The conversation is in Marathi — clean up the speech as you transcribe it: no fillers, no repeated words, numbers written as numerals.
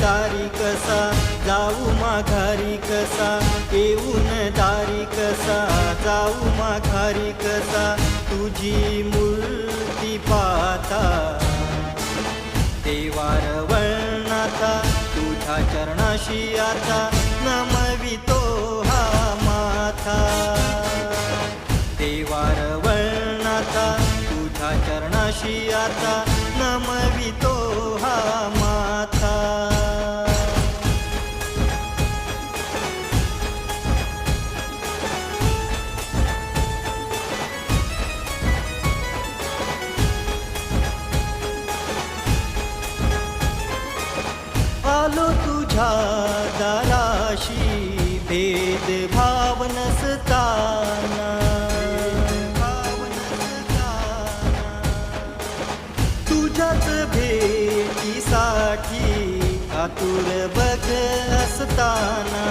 दारी कसा, जाऊ माघारी कसा, येऊन दारी कसा, जाऊ माघारी कसा, तुझी मूर्ती पाहता देवार वळणाचा, तुझ्या चरणाशी आता नमवितो हा माथा. देवार वळणाचा, तुझ्या चरणाशी आता नमवितो हा माथा. आलो तुझ्या दाराशी भेदभाव नसताना, तुझ्याच भेटीसाठी आतुर बघ असताना.